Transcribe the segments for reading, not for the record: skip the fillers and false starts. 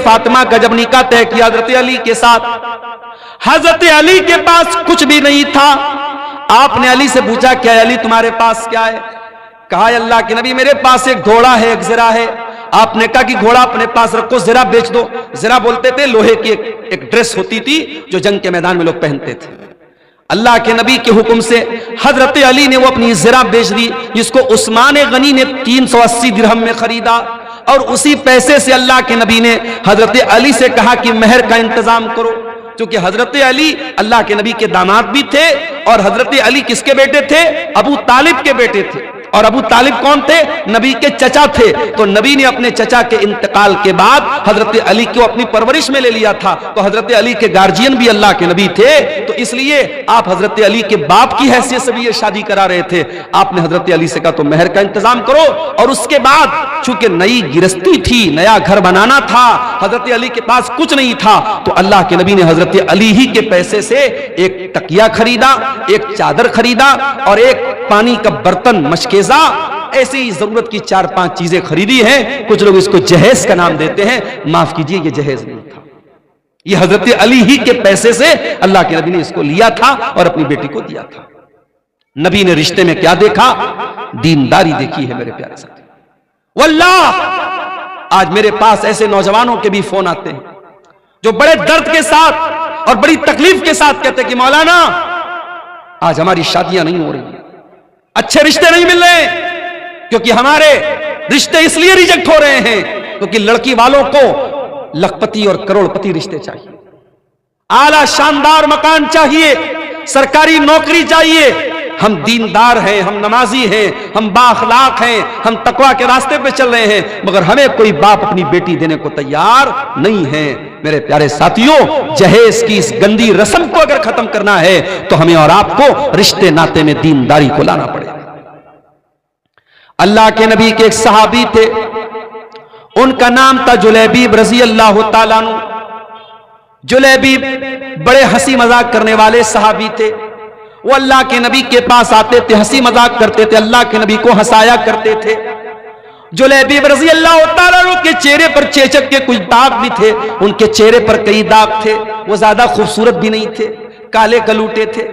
فاطمہ کا جب نکاح طے کیا حضرت علی کے ساتھ، حضرت علی کے پاس کچھ بھی نہیں تھا. آپ نے علی سے پوچھا کہ علی تمہارے پاس کیا ہے؟ کہا اللہ کے نبی میرے پاس ایک گھوڑا ہے، ایک زرہ ہے. آپ نے کہا کہ گھوڑا اپنے پاس رکھو، زرہ بیچ دو. زرہ بولتے تھے لوہے کی ایک ڈریس ہوتی تھی جو جنگ کے میدان میں لوگ پہنتے تھے. اللہ کے نبی کے حکم سے حضرت علی نے وہ اپنی زرہ بیچ دی، جس کو عثمان غنی نے 380 درہم میں خریدا. اور اسی پیسے سے اللہ کے نبی نے حضرت علی سے کہا کہ مہر کا انتظام کرو، کیونکہ حضرت علی اللہ کے نبی کے داماد بھی تھے، اور حضرت علی کس کے بیٹے تھے؟ ابو طالب کے بیٹے تھے. اور ابو طالب کون تھے؟ نبی کے چچا تھے. تو نبی نے اپنے چچا کے انتقال کے بعد حضرت علی کو اپنی پرورش میں لے لیا تھا. تو حضرت علی کے گارجین بھی اللہ کے نبی تھے، تو اس لیے آپ حضرت علی کے باپ کی حیثیت سے بھی یہ شادی کرا رہے تھے. آپ نے حضرت علی سے کہا تو مہر کا انتظام کرو. اور اس کے بعد چونکہ نئی گرستی تھی، نیا گھر بنانا تھا، حضرت علی کے پاس کچھ نہیں تھا، تو اللہ کے نبی نے حضرت علی ہی کے پیسے سے ایک تکیہ خریدا، ایک چادر خریدا، اور ایک پانی کا برتن، مشکیزہ، ایسی ضرورت کی 4-5 چیزیں خریدی ہیں. کچھ لوگ اس کو جہیز کا نام دیتے ہیں، معاف کیجئے یہ جہیز نہیں تھا، یہ حضرت علی ہی کے پیسے سے اللہ کے نبی نے اس کو لیا تھا اور اپنی بیٹی کو دیا تھا. نبی نے رشتے میں کیا دیکھا؟ دینداری دیکھی ہے میرے پیارے ساتھی. واللہ آج میرے پاس ایسے نوجوانوں کے بھی فون آتے ہیں جو بڑے درد کے ساتھ اور بڑی تکلیف کے ساتھ کہتے ہیں کہ مولانا آج ہماری شادیاں نہیں ہو رہی ہیں، اچھے رشتے نہیں مل رہے، کیونکہ ہمارے رشتے اس لیے ریجیکٹ ہو رہے ہیں کیونکہ لڑکی والوں کو لکھپتی اور کروڑ پتی رشتے چاہیے، اعلیٰ شاندار مکان چاہیے، سرکاری نوکری چاہیے. ہم دیندار ہیں، ہم نمازی ہیں، ہم بااخلاق ہیں، ہم تقوی کے راستے پہ چل رہے ہیں، مگر ہمیں کوئی باپ اپنی بیٹی دینے کو تیار نہیں ہے. میرے پیارے ساتھیوں، جہیز کی اس گندی رسم کو اگر ختم کرنا ہے تو ہمیں اور آپ کو رشتے ناتے میں دینداری کو لانا پڑے گا. اللہ کے نبی کے ایک صحابی تھے، ان کا نام تھا جلیبیب رضی اللہ تعالیٰ عنہ. جلیبیب بڑے ہنسی مذاق کرنے والے صحابی تھے. وہ اللہ کے نبی کے پاس آتے تھے، ہنسی مذاق کرتے تھے، اللہ کے نبی کو ہنسایا کرتے تھے. جلیبیب رضی اللہ تعالیٰ عنہ کے چہرے پر چیچک کے کچھ داغ بھی تھے، ان کے چہرے پر کئی داغ تھے، وہ زیادہ خوبصورت بھی نہیں تھے، کالے کلوٹے تھے.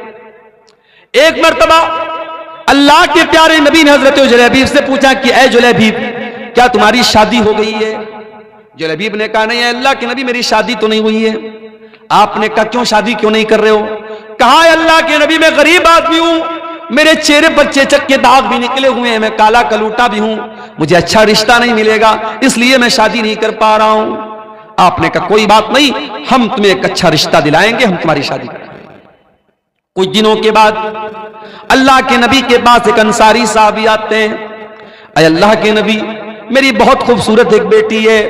ایک مرتبہ اللہ کے پیارے نبی نے حضرت جلیبیب سے پوچھا کہ اے جلیبیب کیا تمہاری شادی ہو گئی ہے؟ جلیبیب نے کہا نہیں، اللہ کے نبی میری شادی تو نہیں ہوئی ہے. آپ نے کہا کیوں شادی کیوں نہیں کر رہے ہو؟ کہا اللہ کے نبی میں غریب آدمی ہوں، میرے چہرے پر چیچک کے داغ بھی نکلے ہوئے ہیں، میں کالا کلوٹا بھی ہوں، مجھے اچھا رشتہ نہیں ملے گا، اس لیے میں شادی نہیں کر پا رہا ہوں. آپ نے کہا کوئی بات نہیں، ہم تمہیں ایک اچھا رشتہ دلائیں گے، ہم تمہاری شادی کریں گے. کچھ دنوں کے بعد اللہ کے نبی کے پاس ایک انصاری صحابی آتے ہیں. اے اللہ کے نبی میری بہت خوبصورت ایک بیٹی ہے،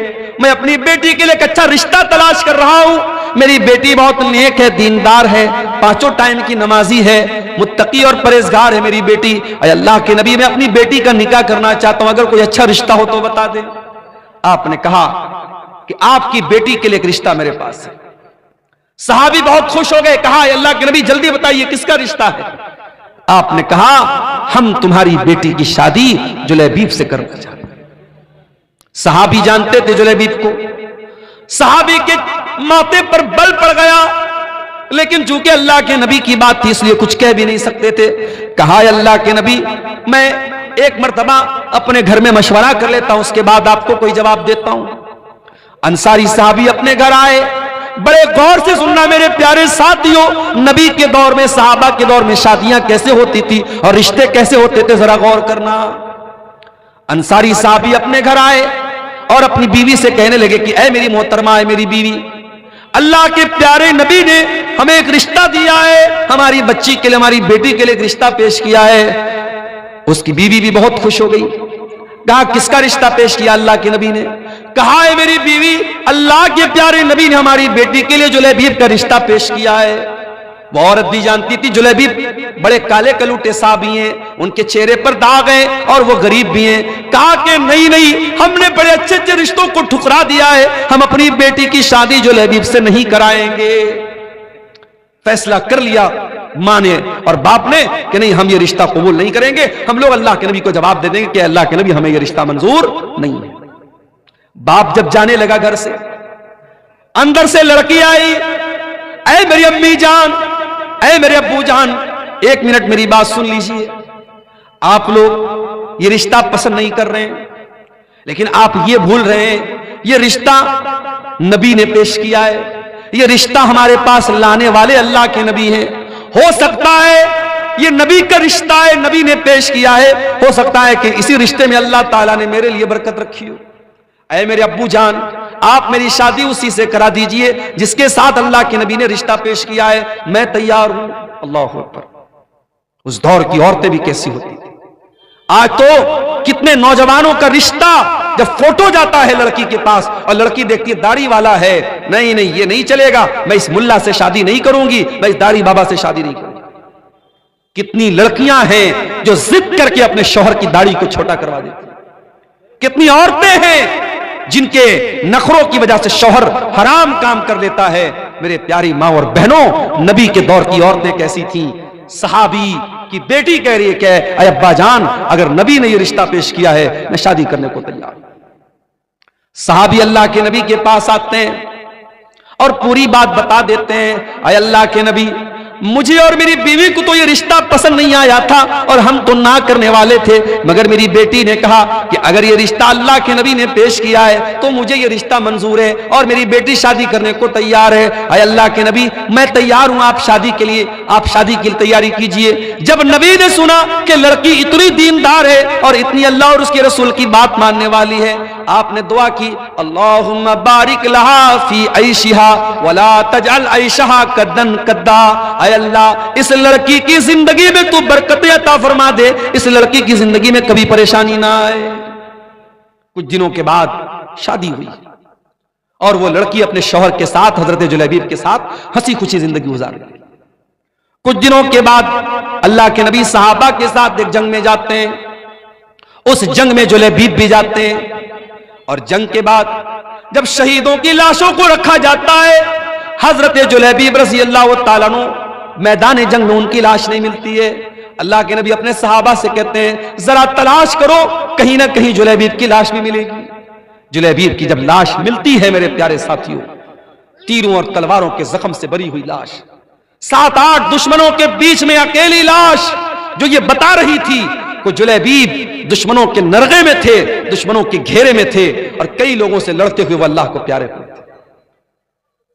میں اپنی بیٹی کے لیے ایک اچھا رشتہ تلاش کر رہا ہوں. میری بیٹی بہت نیک ہے، دیندار ہے، 5 ٹائم کی نمازی ہے، متقی اور پرہیزگار ہے میری بیٹی. اے اللہ کے نبی میں اپنی بیٹی کا نکاح کرنا چاہتا ہوں، اگر کوئی اچھا رشتہ ہو تو بتا دیں. آپ نے کہا کہ آپ کی بیٹی کے لیے ایک رشتہ میرے پاس ہے. صحابی بہت خوش ہو گئے، کہا اے اللہ کے نبی جلدی بتائیے کس کا رشتہ ہے؟ آپ نے کہا ہم تمہاری بیٹی کی شادی جلیبیب سے کرنا چاہتے ہیں. صحابی جانتے تھے جلیبیب کو، صحابی کے ماتھے پر بل پڑ گیا، لیکن چونکہ اللہ کے نبی کی بات تھی اس لیے کچھ کہہ بھی نہیں سکتے تھے. کہا اے اللہ کے نبی میں ایک مرتبہ اپنے گھر میں مشورہ کر لیتا ہوں، اس کے بعد آپ کو کوئی جواب دیتا ہوں. انصاری صحابی اپنے گھر آئے، بڑے غور سے سننا میرے پیارے ساتھیوں، نبی کے دور میں، صحابہ کے دور میں شادیاں کیسے ہوتی تھی اور رشتے کیسے ہوتے تھے، ذرا غور کرنا. انصاری صحابی اپنے گھر آئے اور اپنی بیوی سے کہنے لگے کہ اے میری محترمہ، اے میری بیوی، اللہ کے پیارے نبی نے ہمیں ایک رشتہ دیا ہے، ہماری بچی کے لیے، ہماری بیٹی کے لیے ایک رشتہ پیش کیا ہے. اس کی بیوی بھی بہت خوش ہو گئی. کہا کس کا رشتہ پیش کیا اللہ کے نبی نے؟ کہا ہے میری بیوی اللہ کے پیارے نبی نے ہماری بیٹی کے لیے جلیبیب کا رشتہ پیش کیا ہے. وہ عورت بھی جانتی تھی جلیبیب بڑے کالے کلوٹے صحابی ہیں، ان کے چہرے پر داغ ہیں اور وہ غریب بھی ہیں. کہا کہ نہیں، ہم نے بڑے اچھے اچھے رشتوں کو ٹھکرا دیا ہے، ہم اپنی بیٹی کی شادی جلیبیب سے نہیں کرائیں گے. فیصلہ کر لیا ماں نے اور باپ نے کہ نہیں، ہم یہ رشتہ قبول نہیں کریں گے. ہم لوگ اللہ کے نبی کو جواب دے دیں گے کہ اللہ کے نبی ہمیں یہ رشتہ منظور نہیں ہے. باپ جب جانے لگا گھر سے اندر سے لڑکی آئی، اے میری امی جان، اے میرے ابو جان، ایک منٹ میری بات سن لیجئے، آپ لوگ یہ رشتہ پسند نہیں کر رہے ہیں، لیکن آپ یہ بھول رہے ہیں یہ رشتہ نبی نے پیش کیا ہے، یہ رشتہ ہمارے پاس لانے والے اللہ کے نبی ہیں، ہو سکتا ہے یہ نبی کا رشتہ ہے، نبی نے پیش کیا ہے، ہو سکتا ہے کہ اسی رشتے میں اللہ تعالیٰ نے میرے لیے برکت رکھی ہو۔ اے میرے ابو جان، آپ میری شادی اسی سے کرا دیجئے جس کے ساتھ اللہ کے نبی نے رشتہ پیش کیا ہے، میں تیار ہوں۔ اللہ اکبر۔ اس دور کی عورتیں بھی کیسی ہوتی تھی۔ آج تو کتنے نوجوانوں کا رشتہ جب فوٹو جاتا ہے لڑکی کے پاس اور لڑکی دیکھتی ہے داڑھی والا ہے، نہیں نہیں یہ نہیں چلے گا، میں اس ملا سے شادی نہیں کروں گی، میں اس داڑھی بابا سے شادی نہیں کروں گی۔ کتنی لڑکیاں ہیں جو ضد کر کے اپنے شوہر کی داڑھی کو چھوٹا کروا دیتی ہیں، کتنی عورتیں ہیں جن کے نخروں کی وجہ سے شوہر حرام کام کر لیتا ہے۔ میرے پیاری ماں اور بہنوں، نبی کے دور کی عورتیں کیسی تھیں؟ صحابی کی بیٹی کہہ رہی ہے کہ اے ابا جان، اگر نبی نے یہ رشتہ پیش کیا ہے میں شادی کرنے کو تیار ہوں۔ صحابی اللہ کے نبی کے پاس آتے ہیں اور پوری بات بتا دیتے ہیں، اے اللہ کے نبی، مجھے اور میری بیوی کو تو یہ رشتہ پسند نہیں آیا تھا اور ہم تو نہ کرنے والے تھے، مگر میری بیٹی نے کہا کہ اگر یہ رشتہ اللہ کے نبی نے پیش کیا ہے تو مجھے یہ رشتہ منظور ہے اور میری بیٹی شادی کرنے کو تیار ہے۔ اے اللہ کے نبی، میں تیار ہوں آپ شادی کے لیے، آپ شادی کی تیاری کیجئے۔ جب نبی نے سنا کہ لڑکی اتنی دیندار ہے اور اتنی اللہ اور اس کے رسول کی بات ماننے والی ہے، آپ نے دعا کی، اللہم بارک لہا فی عیشہا ولا تجعل عیشہا کدن کدا۔ اے اللہ، اس لڑکی کی زندگی میں تو برکت عطا فرما دے، اس لڑکی کی زندگی میں کبھی پریشانی نہ آئے۔ کچھ دنوں کے بعد شادی ہوئی اور وہ لڑکی اپنے شوہر کے ساتھ، حضرت جلیبیب کے ساتھ ہنسی خوشی زندگی گزار رہی۔ کچھ دنوں کے بعد اللہ کے نبی صحابہ کے ساتھ ایک جنگ میں جاتے ہیں، اس جنگ میں جلیبیب بھی جاتے ہیں، اور جنگ کے بعد جب شہیدوں کی لاشوں کو رکھا جاتا ہے، حضرت جلیبیب رضی اللہ تعالیٰ عنہ میدان جنگ میں ان کی لاش نہیں ملتی ہے۔ اللہ کے نبی اپنے صحابہ سے کہتے ہیں ذرا تلاش کرو، کہیں نہ کہیں جلیبیب کی لاش بھی ملے گی۔ جلیبیب کی جب لاش ملتی ہے میرے پیارے ساتھیوں، تیروں اور تلواروں کے زخم سے بری ہوئی لاش، 7-8 دشمنوں کے بیچ میں اکیلی لاش، جو یہ بتا رہی تھی کہ جلیبیب دشمنوں کے نرغے میں تھے، دشمنوں کے گھیرے میں تھے اور کئی لوگوں سے لڑتے ہوئے وہ اللہ کو پیارے ہوئے تھے۔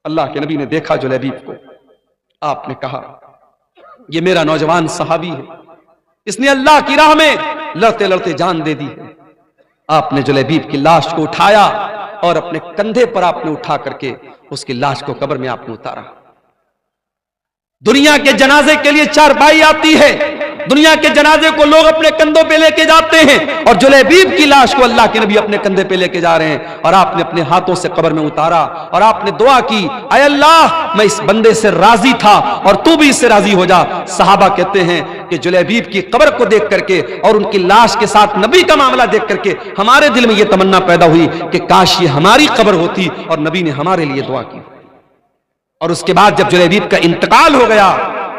اللہ کے نبی نے دیکھا جلیبیب کو، آپ نے کہا یہ میرا نوجوان صحابی ہے، اس نے اللہ کی راہ میں لڑتے لڑتے جان دے دی ہے۔ آپ نے جلیبیب کی لاش کو اٹھایا اور اپنے کندھے پر آپ نے اٹھا کر کے اس کی لاش کو قبر میں آپ نے اتارا۔ دنیا کے جنازے کے لیے چارپائی آتی ہے، دنیا کے جنازے کو لوگ اپنے کندھوں پہ لے کے جاتے ہیں، اور جلیبیب کی لاش کو اللہ کے نبی اپنے کندھے پہ لے کے جا رہے ہیں، اور آپ نے اپنے ہاتھوں سے قبر میں اتارا اور آپ نے دعا کی، اے اللہ میں اس بندے سے راضی تھا اور تو بھی اس سے راضی ہو جا۔ صحابہ کہتے ہیں کہ جلیبیب کی قبر کو دیکھ کر کے اور ان کی لاش کے ساتھ نبی کا معاملہ دیکھ کر کے ہمارے دل میں یہ تمنا پیدا ہوئی کہ کاش یہ ہماری قبر ہوتی اور نبی نے ہمارے لیے دعا کی۔ اور اس کے بعد جب جلیبیب کا انتقال ہو گیا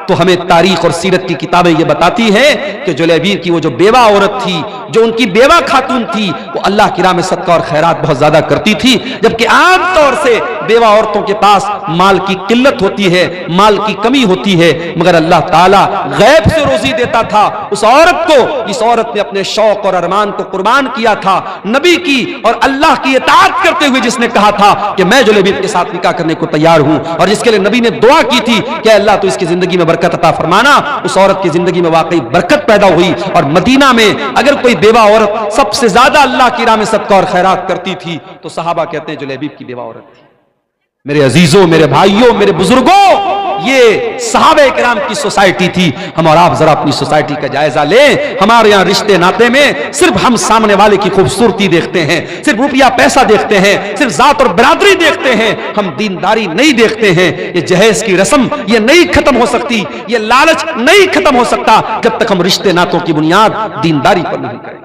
تو ہمیں تاریخ اور سیرت کی کتابیں یہ بتاتی ہیں کہ جلیبیب کی وہ جو بیوہ عورت تھی، جو ان کی بیوہ خاتون تھی، وہ اللہ کی راہ میں صدقہ اور خیرات بہت زیادہ کرتی تھی، جبکہ عام طور سے بیوہ عورتوں کے پاس مال کی قلت ہوتی ہے، مال کی کمی ہوتی ہے، مگر اللہ تعالیٰ غیب سے روزی دیتا تھا اس عورت کو، اس عورت نے اپنے شوق اور ارمان کو قربان کیا تھا نبی کی اور اللہ کی اطاعت کرتے ہوئے، جس نے کہا تھا کہ میں جلیبیب کے ساتھ نکاح کرنے کو تیار ہوں، اور جس کے لیے نبی نے دعا کی تھی کہ اللہ تو اس کی زندگی میں برکت عطا فرمانا۔ اس عورت کی زندگی میں واقعی برکت پیدا ہوئی، اور مدینہ میں اگر کوئی بیوہ عورت سب سے زیادہ اللہ کی راہ میں صدقہ اور خیرات کرتی تھی تو صحابہ کہتے ہیں جلیبیب کی بیوہ عورت تھی۔ میرے عزیزوں، میرے بھائیوں، میرے بزرگوں، یہ صحابہ کرام کی سوسائٹی تھی۔ ہم اور آپ ذرا اپنی سوسائٹی کا جائزہ لیں۔ ہمارے یہاں رشتے ناتے میں صرف ہم سامنے والے کی خوبصورتی دیکھتے ہیں، صرف روپیہ پیسہ دیکھتے ہیں، صرف ذات اور برادری دیکھتے ہیں، ہم دینداری نہیں دیکھتے ہیں۔ یہ جہیز کی رسم یہ نہیں ختم ہو سکتی، یہ لالچ نہیں ختم ہو سکتا جب تک ہم رشتے ناتوں کی بنیاد دینداری پر نہیں کریں۔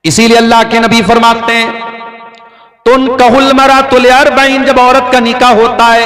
اسی لیے اللہ کے نبی فرماتے ہیں تنکح المرأۃ لأربع، جب عورت کا نکاح ہوتا ہے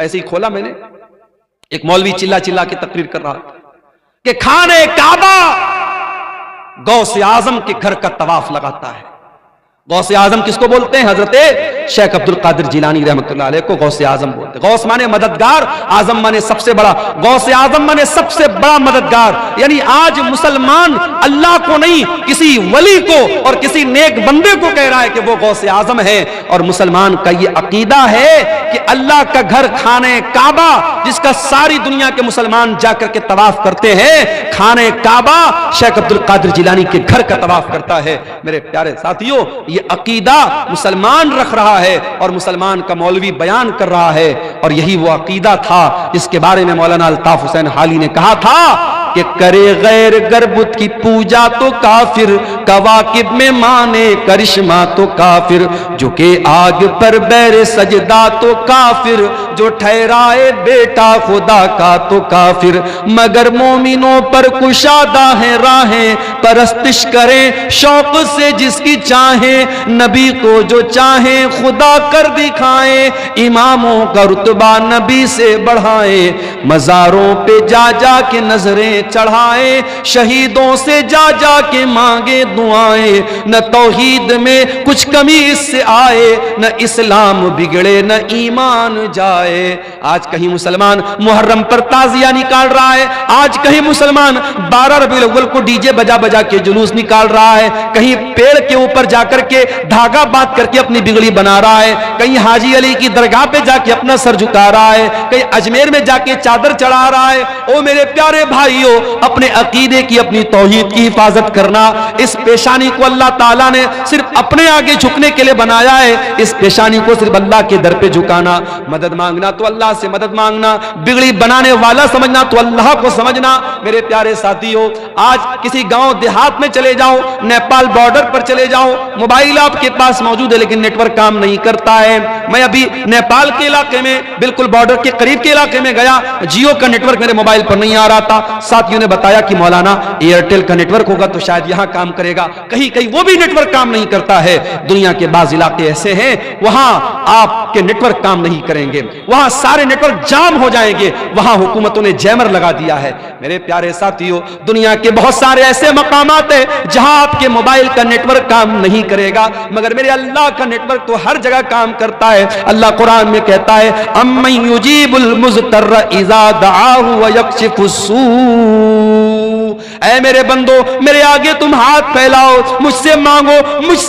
ایسے ہی کھولا میں نے، ایک مولوی چلا چلا کے تقریر کر رہا تھا کہ خانے کعبہ غوث اعظم کے گھر کا طواف لگاتا ہے۔ غوث اعظم کس کو بولتے ہیں؟ حضرت شیخ عبد القادر جیلانی رحمۃ اللہ علیہ کو غوث اعظم بولتے ہیں۔ غوث مانے مددگار، اعظم مانے سب سے بڑا، غوث اعظم مانے سب سے بڑا مددگار۔ یعنی آج مسلمان اللہ کو نہیں کسی ولی کو اور کسی نیک بندے کو کہہ رہا ہے کہ وہ غوث اعظم ہے، اور مسلمان کا یہ عقیدہ ہے کہ اللہ کا گھر خانہ کعبہ جس کا ساری دنیا کے مسلمان جا کر کے طواف کرتے ہیں، خانہ کعبہ شیخ عبد القادر جیلانی کے گھر کا طواف کرتا ہے۔ میرے پیارے ساتھیوں، یہ عقیدہ مسلمان رکھ رہا ہے اور مسلمان کا مولوی بیان کر رہا ہے، اور یہی وہ عقیدہ تھا جس کے بارے میں مولانا الطاف حسین حالی نے کہا تھا کہ کرے غیر گربت کی پوجا تو کافر، کواکب میں مانے کرشمہ تو کافر، جو کہ آگ پر بیر سجدہ تو کافر، جو ٹھہرائے بیٹا خدا کا تو کافر، مگر مومنوں پر کشادہ ہیں راہیں، پرستش کریں شوق سے جس کی چاہیں، نبی کو جو چاہیں خدا کر دکھائیں، اماموں کا رتبہ نبی سے بڑھائیں، مزاروں پہ جا جا کے نظریں چڑھائیں، شہیدوں سے جا جا کے مانگے دعائیں، نہ توحید میں کچھ کمی اس سے آئے، نہ اسلام بگڑے نہ ایمان جائے۔ آج کہیں مسلمان محرم پر تعزیہ نکال رہا ہے، آج کہیں مسلمان 12 ربیع الاول کو ڈی جے بجا بجا کے جلوس نکال رہا ہے، کہیں پیڑ کے اوپر جا کر کے دھاگا باندھ کر کے اپنی بگڑی بنا رہا ہے، کہیں حاجی علی کی درگاہ پہ جا کے اپنا سر جھکا رہا ہے، کہیں اجمیر میں جا کے چادر چڑھا رہا ہے۔ او میرے پیارے بھائیو، اپنے عقیدے کی، اپنی توحید کی حفاظت کرنا۔ اس پیشانی کو اللہ تعالیٰ نے صرف اپنے آگے جھکنے کے لیے بنایا ہے، اس پیشانی کو صرف اللہ کے در پہ جھکانا۔ مدد مانگنا تو اللہ سے مدد مانگنا، بگڑی بنانے والا سمجھنا تو اللہ کو سمجھنا۔ میرے پیارے ساتھیو، آج کسی گاؤں دیہات میں چلے جاؤ، نیپال بارڈر پر چلے جاؤ، موبائل آپ کے پاس موجود ہے لیکن نیٹ ورک کام نہیں کرتا ہے۔ میں ابھی نیپال کے علاقے میں بالکل بارڈر کے قریب کے علاقے میں گیا، جیو کا نیٹ ورک میرے موبائل پر نہیں آ رہا تھا۔ ساتھیوں نے بتایا کہ مولانا ایئرٹیل کا نیٹ ورک ہوگا تو شاید یہاں کام کرے گا، کہیں کہیں وہ بھی نیٹ ورک کام نہیں کرتا ہے۔ دنیا کے بعض علاقے ایسے ہیں وہاں آپ کے نیٹ ورک کام نہیں کریں گے، وہاں سارے نیٹ ورک جام ہو جائیں گے، وہاں حکومتوں نے جیمر لگا دیا ہے۔ میرے پیارے ساتھیوں، دنیا کے بہت سارے ایسے مقامات ہیں جہاں آپ کے موبائل کا نیٹ ورک کام نہیں کرے گا، مگر میرے اللہ کا نیٹ ورک تو ہر جگہ کام کرتا ہے۔ اللہ قرآن میں کہتا ہے امن یجیب المضطر اذا دعاہ ویکشف السوء، اے میرے بندو میرے آگے تم ہاتھ پھیلاؤ، مجھ سے مانگو،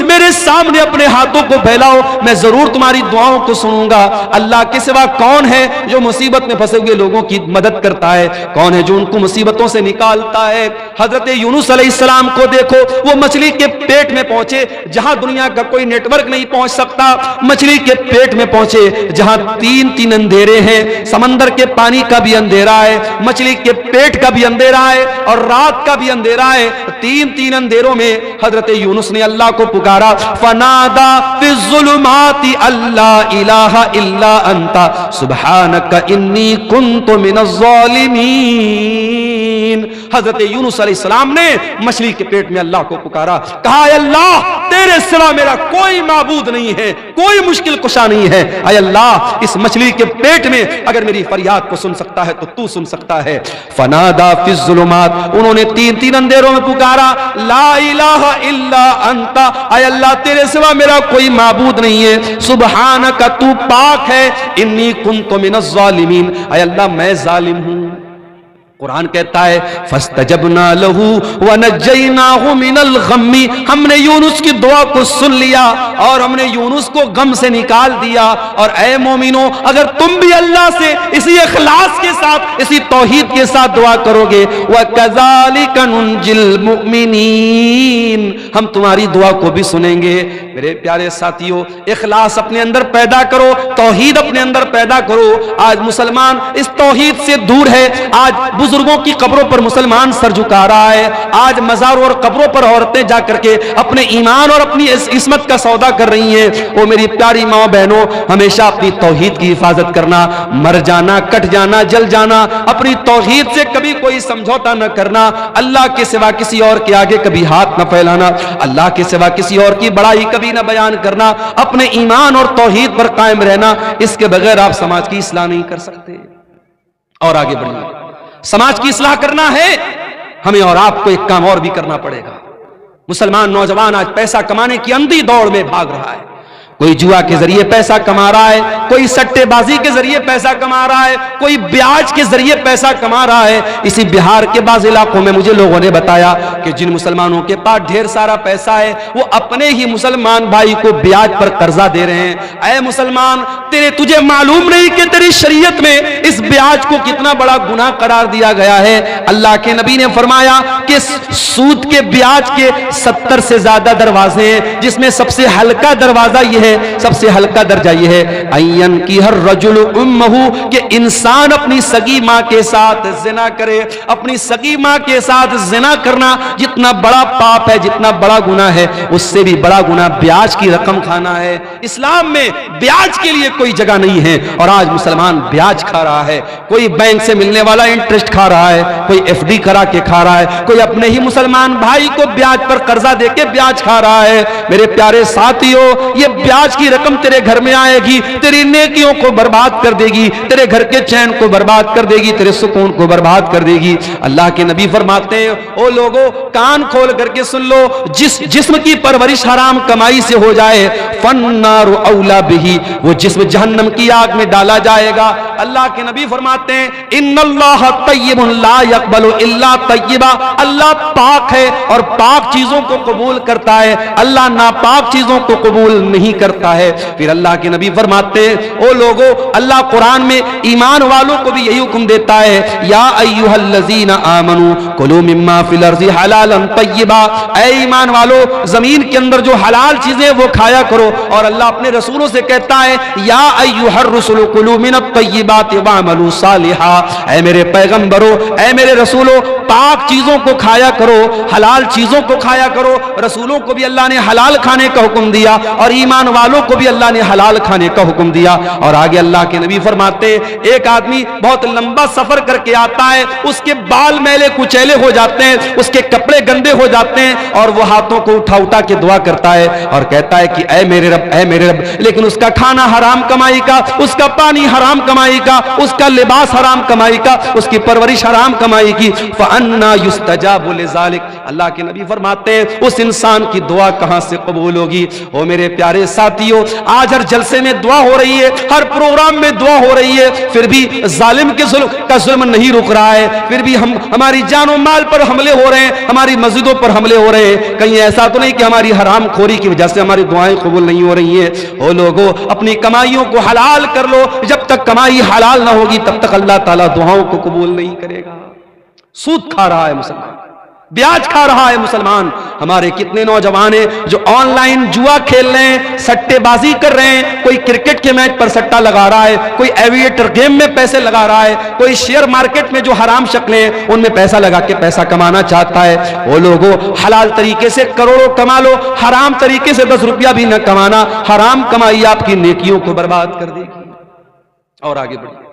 میرے سامنے اپنے ہاتھوں کو پھیلاؤ، میں ضرور تمہاری دعاؤں کو سنوں گا۔ اللہ کے سوا کون ہے جو مصیبت میں پھنسے ہوئے لوگوں کی مدد کرتا ہے؟ کون ہے جو ان کو مصیبتوں سے نکالتا ہے؟ حضرت یونس علیہ السلام کو دیکھو، وہ مچھلی کے پیٹ میں پہنچے جہاں دنیا کا کوئی نیٹ ورک نہیں پہنچ سکتا، مچھلی کے پیٹ میں پہنچے جہاں تین اندھیرے ہیں، سمندر کے پانی کا بھی اندھیرا ہے، مچھلی کے پیٹ کا بھی اندھیرا ہے اور رات کا بھی اندھیرا ہے۔ تین اندھیروں میں حضرت یونس نے اللہ کو پکارا، فنادا فی الظلمات اللہ الہ الا انت سبحانک انی کنت من الظالمین۔ حضرت یونس علیہ السلام نے مچھلی کے پیٹ میں اللہ کو پکارا، کہا اے اللہ تیرے سوا میرا کوئی معبود نہیں ہے، کوئی مشکل کشا نہیں ہے، اے اللہ اس مچھلی کے پیٹ میں اگر میری فریاد کو سن سکتا ہے تو تو سن سکتا ہے۔ فنادا فی الظلمات، انہوں نے تین اندھیروں میں پکارا، لا الہ الا انت، اے اللہ تیرے سوا میرا کوئی معبود نہیں ہے، سبحانک تو پاک ہے، انی کنت من الظالمین، اے اللہ میں ظالم ہوں۔ قرآن کہتا ہے فاستجبنا له ونجيناه من الغم، ہم نے یونس کی دعا کو سن لیا اور ہم نے یونس کو غم سے نکال دیا۔ اور اے مومنوں، اگر تم بھی اللہ سے اسی اخلاص کے ساتھ، اسی توحید کے ساتھ دعا کرو گے، وَكَذَلِكَ نُنْجِي الْمُؤْمِنِينَ، ہم تمہاری دعا کو بھی سنیں گے۔ میرے پیارے ساتھیوں، اخلاص اپنے اندر پیدا کرو، توحید اپنے اندر پیدا کرو۔ آج مسلمان اس توحید سے دور ہے، آج بزرگوں کی قبروں پر مسلمان سر جھکا رہا ہے، آج مزاروں اور قبروں پر عورتیں جا کر کے اپنے ایمان اور اپنی عصمت کا سودا کر رہی ہیں۔ وہ میری پیاری ماں بہنوں، ہمیشہ اپنی توحید کی حفاظت کرنا، مر جانا، کٹ جانا، جل جانا، اپنی توحید سے کبھی کوئی سمجھوتا نہ کرنا، اللہ کے سوا کسی اور کے آگے کبھی ہاتھ نہ پھیلانا، اللہ کے سوا کسی اور کی بڑائی کبھی نہ بیان کرنا، اپنے ایمان اور توحید پر قائم رہنا، اس کے بغیر آپ سماج کی اصلاح نہیں کر سکتے۔ اور آگے بڑھنا، سماج کی اصلاح کرنا ہے، ہمیں اور آپ کو ایک کام اور بھی کرنا پڑے گا۔ مسلمان نوجوان آج پیسہ کمانے کی اندھی دوڑ میں بھاگ رہا ہے، کوئی جوا کے ذریعے پیسہ کما رہا ہے، کوئی سٹے بازی کے ذریعے پیسہ کما رہا ہے، کوئی بیاج کے ذریعے پیسہ کما رہا ہے۔ اسی بہار کے بعض علاقوں میں مجھے لوگوں نے بتایا کہ جن مسلمانوں کے پاس ڈھیر سارا پیسہ ہے، وہ اپنے ہی مسلمان بھائی کو بیاج پر قرضہ دے رہے ہیں۔ اے مسلمان، تجھے معلوم نہیں کہ تیری شریعت میں اس بیاج کو کتنا بڑا گناہ قرار دیا گیا ہے؟ اللہ کے نبی نے فرمایا کہ سود کے بیاج کے 70 سے زیادہ دروازے ہیں، جس میں سب سے ہلکا دروازہ یہ ہے، سب سے ہلکا درجہ یہ ہے این کی ہر رجل امہ، کہ انسان اپنی سگی ماں کے ساتھ زنا کرے۔ اپنی سگی ماں کے ساتھ زنا کرنا جتنا بڑا پاپ ہے، جتنا بڑا گناہ ہے، اس سے بھی بڑا گناہ بیاج کی رقم کھانا ہے۔ اسلام میں بیاج کے لیے کوئی جگہ نہیں ہے، اور آج مسلمان بیاج کھا رہا ہے۔ کوئی بینک سے ملنے والا انٹرسٹ کھا رہا ہے، کوئی ایف ڈی کرا کے کھا رہا ہے، کوئی اپنے ہی مسلمان بھائی کو بیاج پر قرضہ دے کے بیاج کھا رہا ہے۔ میرے پیارے ساتھیو، یہ بیاج کی رقم تیرے گھر میں آئے گی، تیری نیکیوں کو برباد کر دے گی، تیرے گھر کے چین کو برباد کر دے گی، تیرے سکون کو برباد کر دے گی۔ اللہ کے نبی فرماتے ہیں، او لوگوں کان کھول کر کے سن لو، جس جسم کی پرورش حرام کمائی سے ہو جائے فالنار اولا بہ، وہ جسم جہنم کی آگ میں ڈالا جائے گا۔ اللہ کے نبی فرماتے ہیں، ان اللہ طیب لا یقبل الا طیبا، اللہ پاک ہے اور پاک چیزوں کو قبول کرتا ہے، اللہ ناپاک چیزوں کو قبول نہیں کرتا ہے۔ پھر اللہ کے نبی فرماتے ہیں، او لوگو، اللہ قرآن میں ایمان والوں کو بھی یہی حکم دیتا ہے، یا ایھا الذین آمنوا کلوا مما فی الارض حلالا طیبا، اے ایمان والو، زمین کے اندر جو حلال چیزیں وہ کھایا کرو۔ اور اللہ اپنے رسولوں سے کہتا ہے، یا ایھا الرسل کلوا من الطیبات واعملوا صالحا، اے میرے پیغمبرو، اے میرے رسولو، پاک چیزوں کو کھایا کرو، حلال چیزوں کو کھایا کرو۔ رسولوں کو بھی اللہ نے حلال کھانے کا حکم دیا، اور ایمان والوں کو بھی اللہ نے حلال کھانے کا حکم دیا۔ اور آگے اللہ کے نبی فرماتے ہیں، ایک آدمی بہت لمبا سفر کر کے آتا ہے، اس کے بال میلے کچیلے ہو جاتے ہیں، اس کے کپڑے گندے ہو جاتے ہیں، اور وہ ہاتھوں کو اٹھا اٹھا کے دعا کرتا ہے اور کہتا ہے کہ اے میرے رب، اے میرے رب، لیکن اس کا کھانا حرام کمائی کا، اس کا پانی حرام کمائی کا، اس کا لباس حرام کمائی کا، اس کی پرورش حرام کمائی کی، فَأَنَّا يُسْتَجَابُ لِذَلِكَ، اللہ کے نبی فرماتے ہیں اس انسان کی دعا کہاں سے قبول ہوگی؟ او میرے پیارے ساتھیو، آج ہر جلسے میں دعا ہو رہی ہے، ہر پروگرام میں دعا ہو رہی ہے، پھر بھی ظالم کے ظلم نہیں رک رہا ہے، پھر بھی ہماری جان و مال پر حملے ہو رہے ہیں، ہماری مسجدوں پر حملے ہو رہے ہیں۔ کہیں ایسا تو نہیں کہ ہماری حرام خوری کی وجہ سے ہماری دعائیں قبول نہیں ہو رہی ہیں؟ او لوگو، اپنی کمائیوں کو حلال کر لو، جب تک کمائی حلال نہ ہوگی تب تک اللہ تعالیٰ دعاؤں کو قبول نہیں کرے گا۔ سود کھا رہا ہے مسلمان، بیاج کھا رہا ہے مسلمان۔ ہمارے کتنے نوجوان ہیں جو آن لائن جوا کھیل رہے ہیں، سٹے بازی کر رہے ہیں، کوئی کرکٹ کے میچ پر سٹا لگا رہا ہے، کوئی ایویٹر گیم میں پیسے لگا رہا ہے، کوئی شیئر مارکیٹ میں جو حرام شکلیں ہیں ان میں پیسہ لگا کے پیسہ کمانا چاہتا ہے۔ وہ لوگوں، حلال طریقے سے کروڑوں کما لو، حرام طریقے سے 10 روپیہ بھی نہ کمانا، حرام کمائی آپ کی نیکیوں کو برباد کر دے گی۔ اور آگے بڑھیے،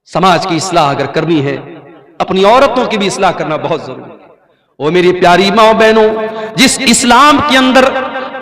سماج کی اصلاح اگر کرنی ہے، اپنی عورتوں کی بھی اصلاح کرنا بہت ضروری ہے۔ وہ میری پیاری ماں بہنوں، جس اسلام کے اندر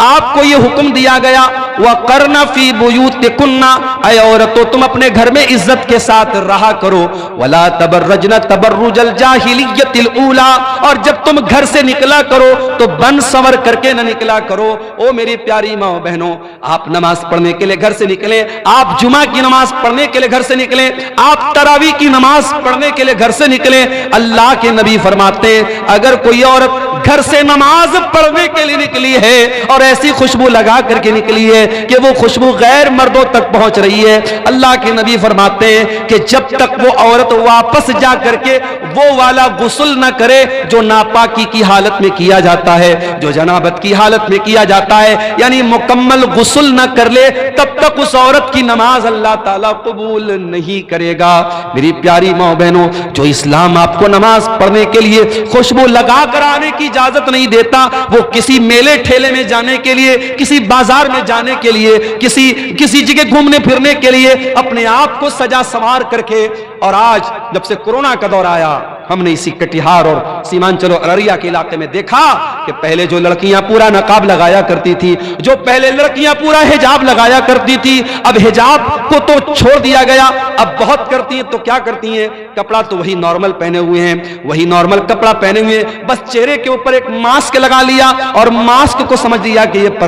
آپ کو یہ حکم دیا گیا وَقَرْنَ فِي بُيُوتِكُنَّ، اے عورتوں تم اپنے گھر میں عزت کے ساتھ رہا کرو، وَلَا تَبَرَّجْنَ تَبَرُّجَ الْجَاهِلِيَّةِ الْأُولَى، اور جب تم گھر سے نکلا کرو تو بن سنور کر کے نہ نکلا کرو۔ او میری پیاری ماں بہنوں، آپ نماز پڑھنے کے لیے گھر سے نکلیں، آپ جمعہ کی نماز پڑھنے کے لیے گھر سے نکلیں، آپ تراویح کی نماز پڑھنے کے لیے گھر سے نکلیں۔ اللہ کے نبی فرماتے ہیں، اگر کوئی عورت گھر سے نماز پڑھنے کے لیے نکلی ہے اور ایسی خوشبو لگا کر کے نکلی ہے کہ وہ خوشبو غیر مردوں تک پہنچ رہی ہے۔ اللہ کے نبی فرماتے ہیں کہ جب تک وہ عورت واپس جا کر کے وہ والا غسل نہ کرے جو ناپاکی کی حالت میں کیا جاتا ہے، جو جنابت کی حالت میں کیا جاتا ہے، یعنی مکمل غسل نہ کر لے، تب تک اس عورت کی نماز اللہ تعالیٰ قبول نہیں کرے گا۔ میری پیاری ماں بہنوں، جو اسلام آپ کو نماز پڑھنے کے لیے خوشبو لگا کر آنے کی اجازت نہیں دیتا، وہ کسی میلے ٹھیلے میں جانے کے لیے، کسی بازار میں جانے کے لیے، کسی جگہ گھومنے پھرنے کے لیے اپنے آپ کو سجا سنوار کر کے، اور آج جب سے کورونا کا دور آیا ہم نے اسی کٹیہار اور سیمانچل اور ارریہ کے علاقے میں دیکھا کہ پہلے جو لڑکیاں پورا نقاب لگایا کرتی تھی، جو پہلے لڑکیاں پورا حجاب لگایا کرتی تھی، اب حجاب کو تو چھوڑ دیا گیا، اب بہت کرتی ہیں تو کیا کرتی ہیں، کپڑا تو وہی نارمل پہنے ہوئے ہیں، وہی نارمل کپڑا پہنے ہوئے ہیں، بس چہرے کے اوپر ایک ماسک لگا لیا اور ماسک کو سمجھ لیا کہ یہ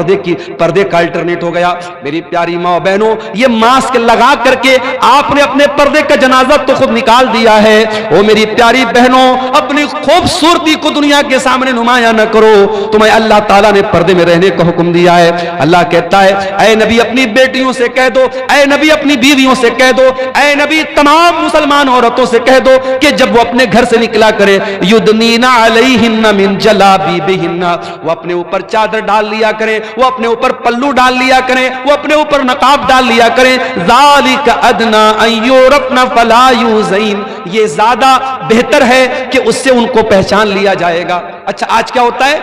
پردے کا الٹرنیٹ ہو گیا۔ میری پیاری ماں بہنوں، یہ ماسک لگا کر کے آپ نے اپنے پردے کا جنازہ تو خود نکال دیا ہے۔ او میری پیاری بہنوں، اپنی خوبصورتی کو دنیا کے سامنے نمایاں نہ کرو، تمہیں اللہ تعالیٰ نے پردے میں رہنے کا حکم دیا ہے۔ اللہ کہتا ہے اے نبی اپنی بیٹیوں سے کہہ دو، اے نبی اپنی بیویوں سے کہہ دو، اے نبی تمام مسلمان عورتوں سے کہہ دو کہ جب وہ اپنے گھر سے نکلا کرے یدنین علیہن من جلابیبہن، وہ اپنے اوپر چادر ڈال لیا کریں، وہ اپنے اوپر پلو ڈال لیا کریں، وہ اپنے اوپر نقاب ڈال لیا کریں۔ ذالک ادنی ان یعرفن فلا یؤذین، یہ زیادہ بہتر ہے کہ اس سے ان کو پہچان لیا جائے گا۔ اچھا آج کیا ہوتا ہے،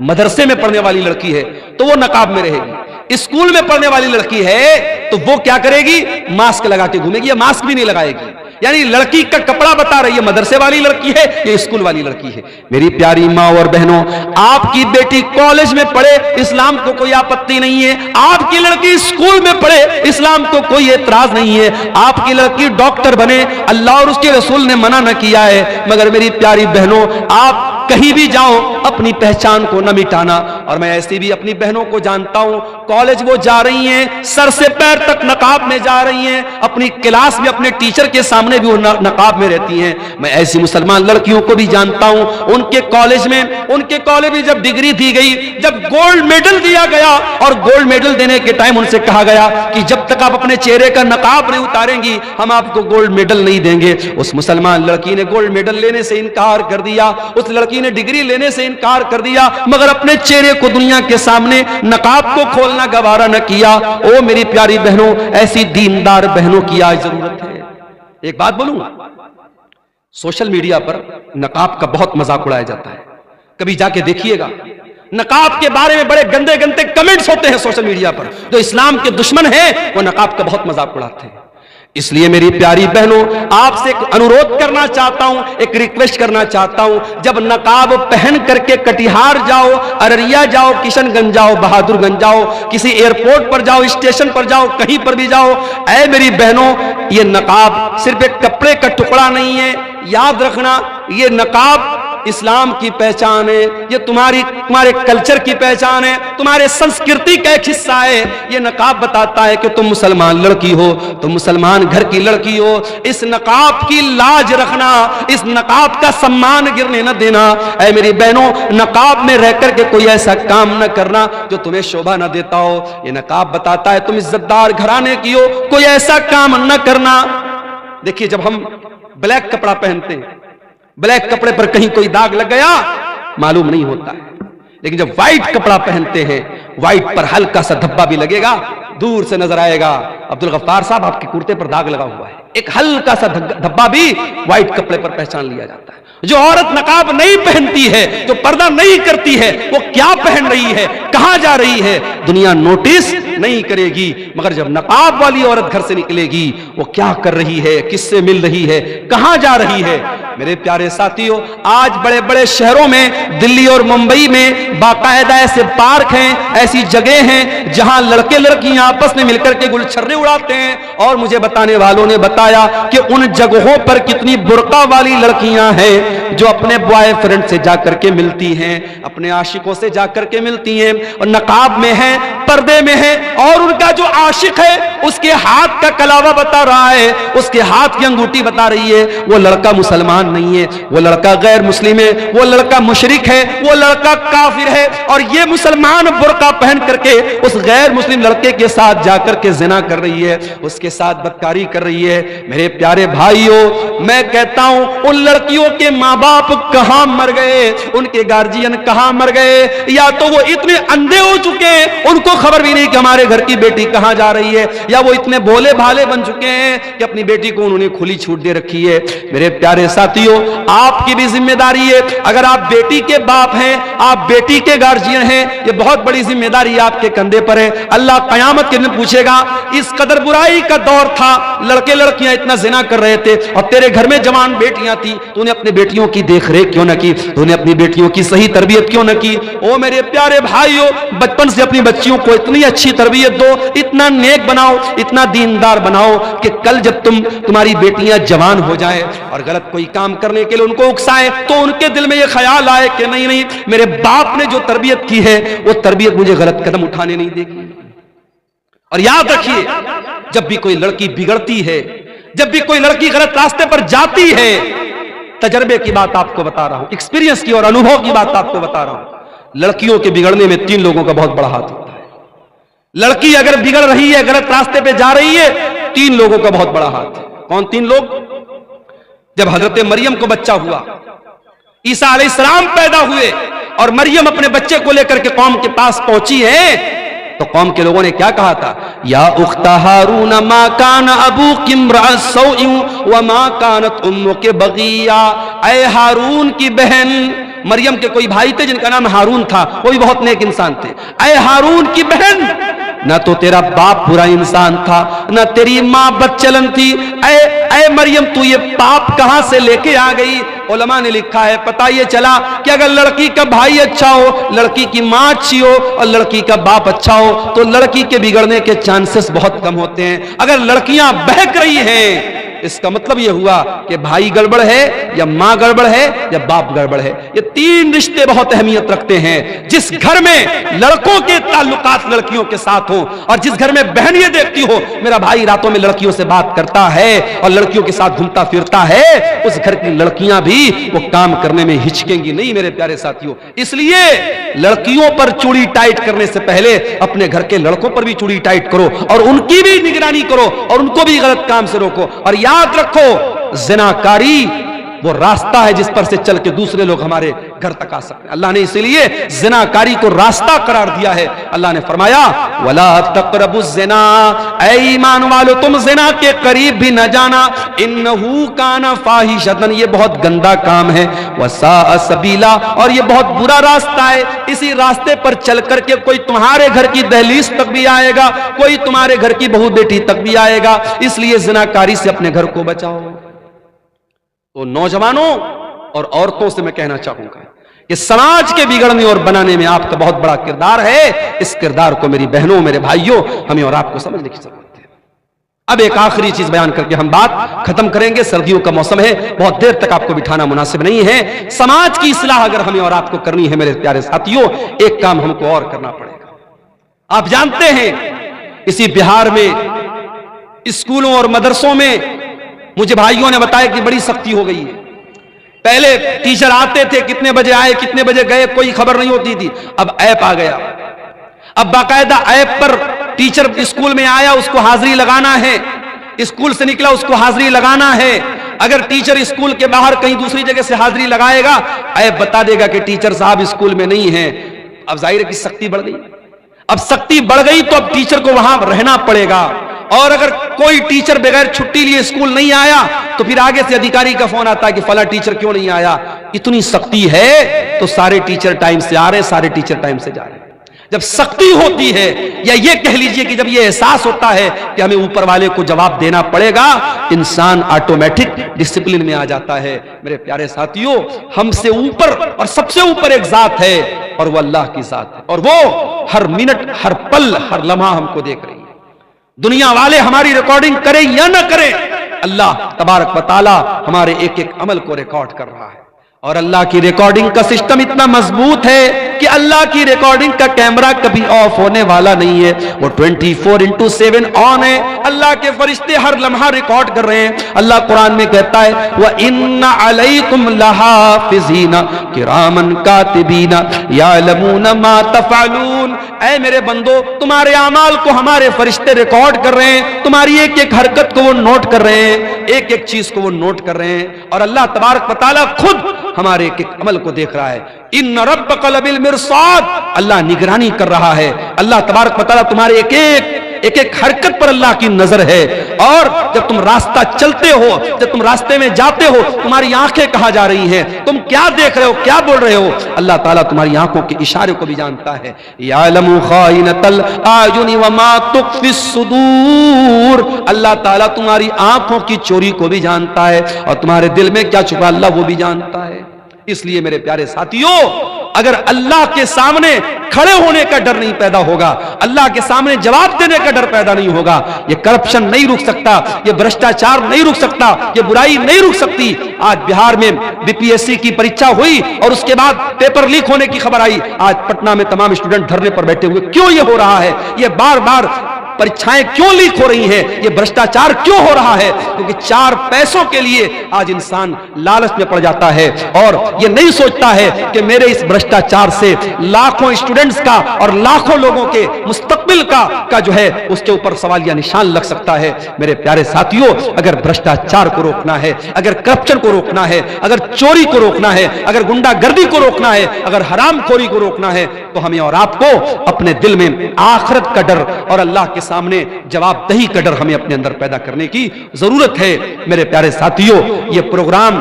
مدرسے میں پڑھنے والی لڑکی ہے تو وہ نقاب میں رہے گی، اسکول میں پڑھنے والی لڑکی ہے تو وہ کیا کرے گی، ماسک لگا کے گھومے گی یا ماسک بھی نہیں لگائے گی، یعنی لڑکی کا کپڑا بتا رہی ہے مدرسے والی لڑکی ہے یا اسکول والی لڑکی ہے۔ میری پیاری ماں اور بہنوں، آپ کی بیٹی کالج میں پڑھے اسلام کو کوئی آپتی نہیں ہے، آپ کی لڑکی اسکول میں پڑھے اسلام کو کوئی اعتراض نہیں ہے، آپ کی لڑکی ڈاکٹر بنے اللہ اور اس کے رسول نے منع نہ کیا ہے، مگر میری پیاری بہنوں آپ کہیں بھی جاؤ اپنی پہچان کو نہ مٹانا۔ اور میں ایسی بھی اپنی بہنوں کو جانتا ہوں، کالج وہ جا رہی ہیں سر سے پیر تک نقاب میں جا رہی ہیں، اپنی کلاس میں اپنے ٹیچر کے سامنے بھی وہ نقاب میں رہتی ہیں۔ میں ایسی مسلمان لڑکیوں کو بھی جانتا ہوں، ان کے کالج میں جب ڈگری دی گئی، جب گولڈ میڈل دیا گیا اور گولڈ میڈل دینے کے ٹائم ان سے کہا گیا کہ جب تک آپ اپنے چہرے کا نقاب نہیں اتاریں گی ہم آپ کو گولڈ میڈل نہیں دیں گے۔ اس مسلمان لڑکی نے گولڈ میڈل لینے سے انکار کر دیا، اس لڑکی نے ڈگری لینے سے انکار کر دیا، مگر اپنے چہرے کو دنیا کے سامنے نقاب کو کھولنا گوارا نہ کیا۔ او میری پیاری بہنوں، ایسی دیندار بہنوں کی آج ضرورت ہے۔ ایک بات بولوں، سوشل میڈیا پر نقاب کا بہت مذاق اڑایا جاتا ہے، کبھی جا کے دیکھیے گا نقاب کے بارے میں بڑے گندے گندے کمنٹس ہوتے ہیں سوشل میڈیا پر، جو اسلام کے دشمن ہیں وہ نقاب کا بہت مذاق اڑاتے ہیں۔ اس لیے میری پیاری بہنوں آپ سے ایک انورودھ کرنا چاہتا ہوں، ایک ریکویسٹ کرنا چاہتا ہوں، جب نقاب پہن کر کے کٹیہار جاؤ، ارریہ جاؤ، کشن گنج جاؤ، بہادر گنج جاؤ، کسی ایئرپورٹ پر جاؤ، اسٹیشن پر جاؤ، کہیں پر بھی جاؤ، اے میری بہنوں یہ نقاب صرف ایک کپڑے کا ٹکڑا نہیں ہے، یاد رکھنا یہ نقاب اسلام کی پہچان ہے، یہ تمہارے کلچر کی پہچان ہے، تمہارے سنسکرتی کا ایک حصہ ہے۔ یہ نقاب بتاتا ہے کہ تم مسلمان لڑکی ہو، تم مسلمان گھر کی لڑکی ہو، اس نقاب کی لاج رکھنا، اس نقاب کا سمان گرنے نہ دینا۔ اے میری بہنوں نقاب میں رہ کر کے کوئی ایسا کام نہ کرنا جو تمہیں شوبھا نہ دیتا ہو، یہ نقاب بتاتا ہے تم عزت دار گھرانے کی ہو، کوئی ایسا کام نہ کرنا۔ دیکھیے جب ہم بلیک کپڑا پہنتے ہیں، بلیک کپڑے پر کہیں کوئی داغ لگ گیا معلوم نہیں ہوتا ہے، لیکن جب وائٹ کپڑا پہنتے ہیں وائٹ پر ہلکا سا دھبا بھی لگے گا، دور سے نظر آئے گا عبدالغفار صاحب آپ کے کرتے پر داغ لگا ہوا ہے، ایک ہلکا سا دھبا بھی وائٹ کپڑے پر پہچان لیا جاتا ہے۔ جو عورت نقاب نہیں پہنتی ہے، جو پردہ نہیں کرتی ہے، وہ کیا پہن رہی ہے، کہاں جا رہی ہے، دنیا نوٹس نہیں کرے گی، مگر جب نقاب والی عورت گھر سے نکلے گی وہ کیا کر رہی ہے، کس سے مل رہی ہے، کہاں جا رہی ہے۔ میرے پیارے ساتھیوں آج بڑے بڑے شہروں میں دلی اور ممبئی میں باقاعدہ ایسے پارک ہیں، ایسی جگہ ہیں جہاں لڑکے لڑکیاں آپس میں مل کر کے گلچھرے اڑاتے ہیں، اور مجھے بتانے والوں نے بتایا کہ ان جگہوں پر کتنی برقع والی لڑکیاں ہیں۔ جو اپنے بوائے فرینڈ سے جا کر کے ملتی ہیں، اپنے عاشقوں سے جا کر کے ملتی ہیں اور نقاب میں ہیں، پردے میں ہیں، اور ان کا جو عاشق ہے اس کے ہاتھ کا کلاوہ بتا رہا ہے، اس کے ہاتھ کی انگوٹھی بتا رہی ہے وہ لڑکا مسلمان نہیں ہے، وہ لڑکا غیر مسلم ہے، وہ لڑکا مشرک ہے، وہ لڑکا کافر ہے، اور یہ مسلمان برقع پہن کر کے اس غیر مسلم لڑکے کے ساتھ جا کر کے زنا کر رہی ہے، اس کے ساتھ بدکاری کر رہی ہے۔ میرے پیارے بھائیوں، میں کہتا ہوں ان لڑکیوں کے ماں باپ کہاں مر گئے، ان کے گارجین کہاں مر گئے، یا تو وہ اتنے اندھے ہو چکے ہیں ان کو خبر بھی نہیں کہ ہمارے گھر کی بیٹی کہاں جا رہی ہے، یا وہ اتنے بھولے بھالے بن چکے ہیں کہ اپنی بیٹی کو انہوں نے کھلی چھوٹ دے رکھی ہے۔ میرے پیارے ساتھیوں، آپ کی بھی ذمہ داری ہے، اگر آپ بیٹی کے باپ ہیں، آپ بیٹی کے گارجین ہیں، یہ بہت بڑی ذمہ داری آپ کے کندھے پر ہے۔ اللہ قیامت کے دن پوچھے گا، اس قدر برائی کا دور تھا، لڑکے لڑکیاں اتنا زنا کر رہے تھے اور تیرے گھر میں جوان بیٹیاں تھی، تو نے اپنے بیٹیوں کی دیکھ ریکھ کیوں نہ کی، تو نے اپنی بیٹیوں کی صحیح تربیت کیوں نہ کی؟ او میرے پیارے بھائیوں، بچپن سے اپنی بچیوں کو اتنی اچھی تربیت دو، اتنا نیک بناؤ، اتنا دیندار بناؤ کہ کل جب تمہاری بیٹیاں جوان ہو جائیں اور غلط کوئی کام کرنے کے لیے ان کو اکسائیں تو ان کے دل میں یہ خیال آئے کہ نہیں نہیں، میرے باپ نے جو تربیت کی ہے وہ تربیت مجھے غلط قدم اٹھانے نہیں دے گی۔ اور یاد رکھیے، جب بھی کوئی لڑکی بگڑتی ہے، جب بھی کوئی لڑکی غلط راستے پر جاتی ہے، تجربے کی بات آپ کو بتا رہا ہوں، ایکسپیرینس کی اور انوبھو کی بات آپ کو بتا رہا ہوں، لڑکیوں کے بگڑنے میں 3 لوگوں کا بہت بڑا ہاتھ ہوتا ہے۔ لڑکی اگر بگڑ رہی ہے، غلط راستے پہ جا رہی ہے، 3 لوگوں کا بہت بڑا ہاتھ ہے۔ کون 3 لوگ؟ جب حضرت مریم کو بچہ ہوا، عیسیٰ علیہ السلام پیدا ہوئے اور مریم اپنے بچے کو لے کر کے قوم کے پاس پہنچی ہے، تو قوم کے لوگوں نے کیا کہا تھا؟ یا اخت ہارون ما کان ابوک امرأ سوء وما کانت امک بغیہ، اے ہارون کی بہن، مریم کے کوئی بھائی تھے جن کا نام ہارون تھا، وہ بھی بہت نیک انسان تھے، اے ہارون کی بہن، نہ تو تیرا باپ برا انسان تھا، نہ تیری ماں بدچلن تھی، اے مریم تو یہ پاپ کہاں سے لے کے آ گئی؟ علماء نے لکھا ہے، پتہ یہ چلا کہ اگر لڑکی کا بھائی اچھا ہو، لڑکی کی ماں اچھی ہو اور لڑکی کا باپ اچھا ہو تو لڑکی کے بگڑنے کے چانسز بہت کم ہوتے ہیں۔ اگر لڑکیاں بہک رہی ہیں، اس کا مطلب یہ ہوا کہ بھائی گڑبڑ ہے یا ماں گڑبڑ ہے یا باپ گڑبڑ ہے۔ یہ 3 رشتے بہت اہمیت رکھتے ہیں۔ جس گھر میں لڑکوں کے تعلقات لڑکیوں کے ساتھ ہوں اور جس گھر میں بہن یہ دیکھتی ہو میرا بھائی راتوں میں لڑکیوں سے بات کرتا ہے اور لڑکیوں کے ساتھ گھومتا پھرتا ہے، اس گھر کی لڑکیاں بھی وہ کام کرنے میں ہچکیں گی نہیں میرے پیارے ساتھیوں۔ اس لیے لڑکیوں پر چوڑی ٹائٹ کرنے سے پہلے اپنے گھر کے لڑکوں پر بھی چوڑی ٹائٹ کرو اور ان کی بھی نگرانی کرو اور ان کو بھی غلط کام سے روکو۔ اور یاد رکھو، زناکاری وہ راستہ ہے جس پر سے چل کے دوسرے لوگ ہمارے گھر تک آ سکتے ہیں۔ اللہ نے اسی لیے زناکاری کو راستہ قرار دیا ہے۔ اللہ نے فرمایا وَلَا تَقْرَبُوا الزِّنَا، اے ایمان والو تم زنا کے قریب بھی نہ جانا، إِنَّهُ كَانَ فَاحِشَةً، یہ بہت گندا کام ہے، وَسَاءَ سَبِيلًا، اور یہ بہت برا راستہ ہے۔ اسی راستے پر چل کر کے کوئی تمہارے گھر کی دہلیز تک بھی آئے گا، کوئی تمہارے گھر کی بہو بیٹی تک بھی آئے گا، اس لیے زناکاری سے اپنے گھر کو بچاؤ۔ تو نوجوانوں اور عورتوں سے میں کہنا چاہوں گا کہ سماج کے بگڑنے اور بنانے میں آپ کا بہت بڑا کردار ہے۔ اس کردار کو میری بہنوں، میرے بھائیوں، ہمیں اور آپ کو سمجھنے کی ضرورت ہے۔ اب ایک آخری چیز بیان کر کے ہم بات ختم کریں گے۔ سردیوں کا موسم ہے، بہت دیر تک آپ کو بٹھانا مناسب نہیں ہے۔ سماج کی اصلاح اگر ہمیں اور آپ کو کرنی ہے میرے پیارے ساتھیوں، ایک کام ہم کو اور کرنا پڑے گا۔ آپ جانتے ہیں اسی بہار میں اسکولوں اور مدرسوں میں مجھے بھائیوں نے بتایا کہ بڑی سختی ہو گئی ہے۔ پہلے ٹیچر آتے تھے، کتنے بجے آئے کتنے بجے گئے کوئی خبر نہیں ہوتی تھی، اب ایپ آ گیا، اب باقاعدہ ایپ پر ٹیچر اسکول میں آیا اس کو حاضری لگانا ہے، اسکول سے نکلا اس کو حاضری لگانا ہے۔ اگر ٹیچر اسکول کے باہر کہیں دوسری جگہ سے حاضری لگائے گا، ایپ بتا دے گا کہ ٹیچر صاحب اسکول میں نہیں ہیں۔ اب ظاہر ہے کہ سختی بڑھ گئی، اب سختی بڑھ گئی تو اب ٹیچر کو وہاں رہنا پڑے گا، اور اگر کوئی ٹیچر بغیر چھٹی لیے اسکول نہیں آیا تو پھر آگے سے ادھیکاری کا فون آتا ہے کہ فلاں ٹیچر کیوں نہیں آیا۔ اتنی سختی ہے تو سارے ٹیچر ٹائم سے آ رہے ہیں، سارے ٹیچر ٹائم سے جا رہے ہیں۔ جب سختی ہوتی ہے، یا یہ کہہ لیجئے کہ جب یہ احساس ہوتا ہے کہ ہمیں اوپر والے کو جواب دینا پڑے گا، انسان آٹومیٹک ڈسپلن میں آ جاتا ہے۔ میرے پیارے ساتھیوں، ہم سے اوپر اور سب سے اوپر ایک ذات ہے اور وہ اللہ کی ذات ہے، اور وہ ہر منٹ، ہر پل، ہر لمحہ ہم کو دیکھ رہی ہے۔ دنیا والے ہماری ریکارڈنگ کریں یا نہ کریں، اللہ تبارک و تعالی ہمارے ایک ایک عمل کو ریکارڈ کر رہا ہے۔ اور اللہ کی ریکارڈنگ کا سسٹم اتنا مضبوط ہے کہ اللہ کی ریکارڈنگ کا کیمرہ کبھی آف ہونے والا نہیں ہے، وہ 24/7 آن ہے۔ اللہ کے فرشتے ہر لمحہ ریکارڈ کر رہے ہیں۔ اللہ قرآن میں کہتا ہے وَإِنَّ عَلَيْكُمْ لَحَافِظِينَ كِرَامًا كَاتِبِينَ يَعْلَمُونَ مَا تَفْعَلُونَ، اے میرے بندو تمہارے اعمال کو ہمارے فرشتے ریکارڈ کر رہے ہیں، تمہاری ایک ایک حرکت کو وہ نوٹ کر رہے ہیں، ایک ایک چیز کو وہ نوٹ کر رہے ہیں، اور اللہ تبارک و تعالیٰ خود ہمارے ایک ایک عمل کو دیکھ رہا ہے۔ ان ربک لبالمرصاد، اللہ نگرانی کر رہا ہے۔ اللہ تبارک و تعالیٰ تمہارے ایک ایک حرکت پر اللہ کی نظر ہے، اور جب تم راستہ چلتے ہو، جب تم راستے میں جاتے ہو، تمہاری آنکھیں کہاں جا رہی ہیں، تم کیا دیکھ رہے ہو، کیا بول رہے ہو، اللہ تعالیٰ تمہاری آنکھوں کے اشارے کو بھی جانتا ہے۔ یعلم خائنۃ الاعین وما تخفی الصدور، اللہ تعالیٰ تمہاری آنکھوں کی چوری کو بھی جانتا ہے، اور تمہارے دل میں کیا چھپا اللہ وہ بھی جانتا ہے۔ اس لیے میرے پیارے ساتھیوں، اگر اللہ کے سامنے کھڑے ہونے کا ڈر نہیں پیدا ہوگا، اللہ کے سامنے جواب دینے کا ڈر پیدا نہیں ہوگا، یہ کرپشن نہیں رک سکتا، یہ بھرشٹاچار نہیں رک سکتا، یہ برائی نہیں رک سکتی۔ آج بہار میں BPSC کی پریچھا ہوئی اور اس کے بعد پیپر لیک ہونے کی خبر آئی، آج پٹنہ میں تمام اسٹوڈنٹ دھرنے پر بیٹھے ہوئے۔ کیوں یہ ہو رہا ہے؟ یہ بار بار پریچھائیں کیوں لیک ہو رہی ہیں؟ یہ بھرشٹاچار کیوں ہو رہا ہے؟ کیونکہ 4 پیسوں کے لیے آج انسان لالچ میں پڑ جاتا ہے، اور یہ نہیں سوچتا ہے کہ میرے اس بھرشٹاچار سے لاکھوں اسٹوڈنٹس کا اور لاکھوں لوگوں کے مستقبل کا جو ہے اس کے اوپر سوالیہ نشان لگ سکتا ہے۔ میرے پیارے ساتھیوں، اگر بھرشٹاچار کو روکنا ہے، اگر کرپشن کو روکنا ہے، اگر چوری کو روکنا ہے، اگر گنڈا گردی کو روکنا ہے، اگر حرام خوری کو روکنا ہے، تو ہمیں اور آپ کو اپنے دل میں آخرت کا ڈر اور اللہ کے سامنے جواب دہی کا ڈر ہمیں اپنے اندر پیدا کرنے کی ضرورت ہے۔ میرے پیارے ساتھیوں، یہ پروگرام